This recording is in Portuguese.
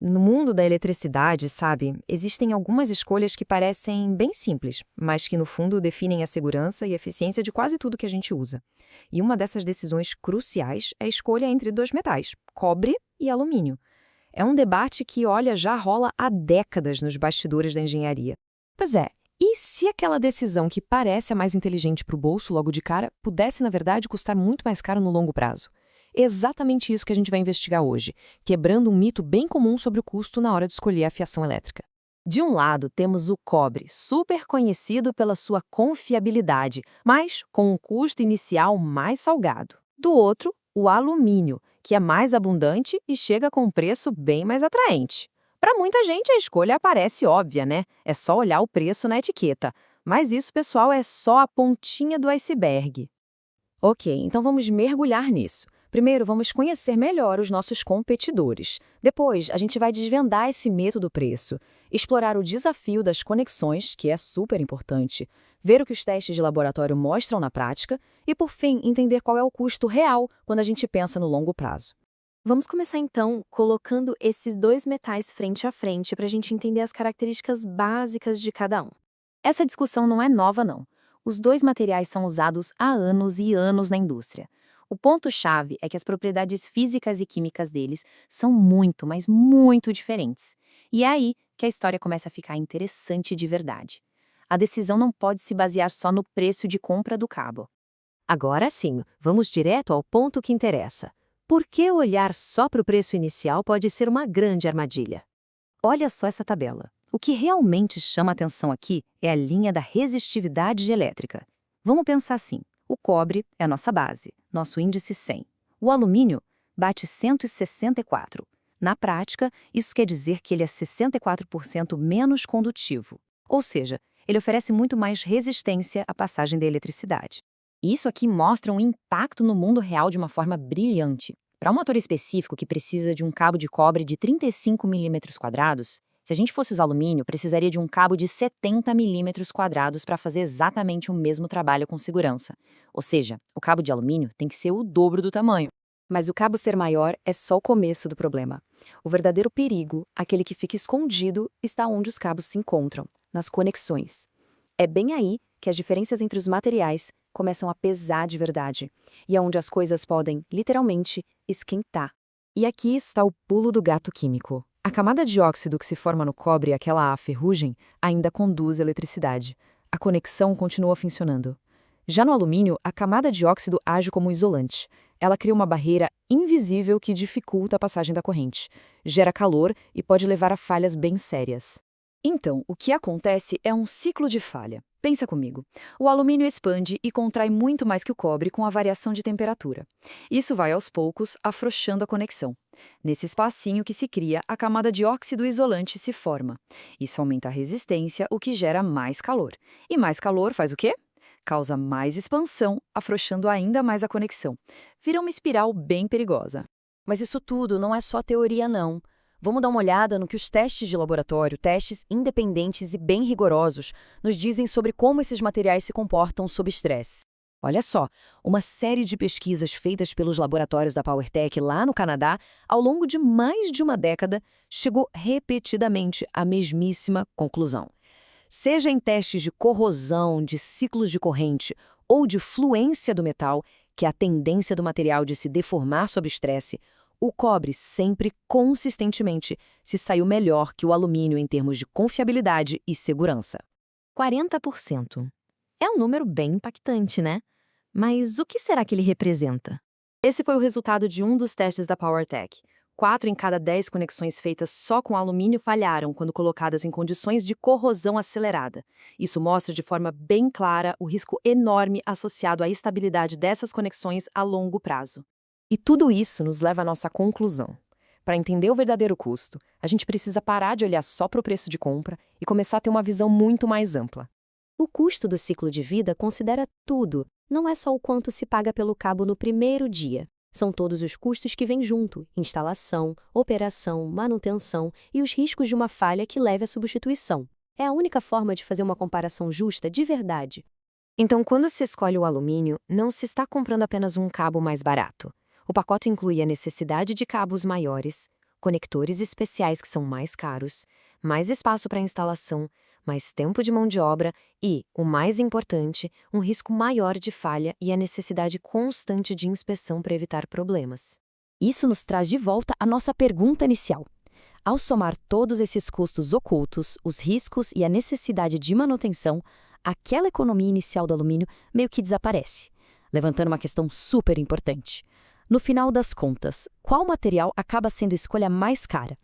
No mundo da eletricidade, sabe, existem algumas escolhas que parecem bem simples, mas que no fundo definem a segurança e eficiência de quase tudo que a gente usa. E uma dessas decisões cruciais é a escolha entre dois metais, cobre e alumínio. É um debate que, olha, já rola há décadas nos bastidores da engenharia. Pois é, e se aquela decisão que parece a mais inteligente para o bolso logo de cara pudesse, na verdade, custar muito mais caro no longo prazo? É exatamente isso que a gente vai investigar hoje, quebrando um mito bem comum sobre o custo na hora de escolher a fiação elétrica. De um lado, temos o cobre, super conhecido pela sua confiabilidade, mas com um custo inicial mais salgado. Do outro, o alumínio, que é mais abundante e chega com um preço bem mais atraente. Para muita gente, a escolha parece óbvia, né? É só olhar o preço na etiqueta. Mas isso, pessoal, é só a pontinha do iceberg. Ok, então vamos mergulhar nisso. Primeiro, vamos conhecer melhor os nossos competidores. Depois, a gente vai desvendar esse mito do preço, explorar o desafio das conexões, que é super importante, ver o que os testes de laboratório mostram na prática e, por fim, entender qual é o custo real quando a gente pensa no longo prazo. Vamos começar então colocando esses dois metais frente a frente para a gente entender as características básicas de cada um. Essa discussão não é nova, não. Os dois materiais são usados há anos e anos na indústria. O ponto-chave é que as propriedades físicas e químicas deles são muito, mas muito diferentes. E é aí que a história começa a ficar interessante de verdade. A decisão não pode se basear só no preço de compra do cabo. Agora sim, vamos direto ao ponto que interessa. Por que olhar só para o preço inicial pode ser uma grande armadilha? Olha só essa tabela. O que realmente chama atenção aqui é a linha da resistividade elétrica. Vamos pensar assim: o cobre é a nossa base, nosso índice 100. O alumínio bate 164. Na prática, isso quer dizer que ele é 64% menos condutivo. Ou seja, ele oferece muito mais resistência à passagem da eletricidade. Isso aqui mostra um impacto no mundo real de uma forma brilhante. Para um motor específico que precisa de um cabo de cobre de 35 milímetros quadrados, se a gente fosse usar alumínio, precisaria de um cabo de 70 milímetros quadrados para fazer exatamente o mesmo trabalho com segurança. Ou seja, o cabo de alumínio tem que ser o dobro do tamanho. Mas o cabo ser maior é só o começo do problema. O verdadeiro perigo, aquele que fica escondido, está onde os cabos se encontram, nas conexões. É bem aí que as diferenças entre os materiais começam a pesar de verdade, e é onde as coisas podem, literalmente, esquentar. E aqui está o pulo do gato químico. A camada de óxido que se forma no cobre, aquela ferrugem, ainda conduz eletricidade. A conexão continua funcionando. Já no alumínio, a camada de óxido age como isolante. Ela cria uma barreira invisível que dificulta a passagem da corrente, gera calor e pode levar a falhas bem sérias. Então, o que acontece é um ciclo de falha. Pensa comigo. O alumínio expande e contrai muito mais que o cobre com a variação de temperatura. Isso vai aos poucos afrouxando a conexão. Nesse espacinho que se cria, a camada de óxido isolante se forma. Isso aumenta a resistência, o que gera mais calor. E mais calor faz o quê? Causa mais expansão, afrouxando ainda mais a conexão. Vira uma espiral bem perigosa. Mas isso tudo não é só teoria, não. Vamos dar uma olhada no que os testes de laboratório, testes independentes e bem rigorosos, nos dizem sobre como esses materiais se comportam sob estresse. Olha só, uma série de pesquisas feitas pelos laboratórios da PowerTech lá no Canadá, ao longo de mais de uma década, chegou repetidamente à mesmíssima conclusão. Seja em testes de corrosão, de ciclos de corrente ou de fluência do metal, que é a tendência do material de se deformar sob estresse, o cobre sempre, consistentemente, se saiu melhor que o alumínio em termos de confiabilidade e segurança. 40%. É um número bem impactante, né? Mas o que será que ele representa? Esse foi o resultado de um dos testes da PowerTech. 4 em cada 10 conexões feitas só com alumínio falharam quando colocadas em condições de corrosão acelerada. Isso mostra de forma bem clara o risco enorme associado à estabilidade dessas conexões a longo prazo. E tudo isso nos leva à nossa conclusão. Para entender o verdadeiro custo, a gente precisa parar de olhar só para o preço de compra e começar a ter uma visão muito mais ampla. O custo do ciclo de vida considera tudo, não é só o quanto se paga pelo cabo no primeiro dia. São todos os custos que vêm junto: instalação, operação, manutenção e os riscos de uma falha que leve à substituição. É a única forma de fazer uma comparação justa de verdade. Então, quando se escolhe o alumínio, não se está comprando apenas um cabo mais barato. O pacote inclui a necessidade de cabos maiores, conectores especiais que são mais caros, mais espaço para instalação, mais tempo de mão de obra e, o mais importante, um risco maior de falha e a necessidade constante de inspeção para evitar problemas. Isso nos traz de volta à nossa pergunta inicial. Ao somar todos esses custos ocultos, os riscos e a necessidade de manutenção, aquela economia inicial do alumínio meio que desaparece, levantando uma questão super importante. No final das contas, qual material acaba sendo a escolha mais cara?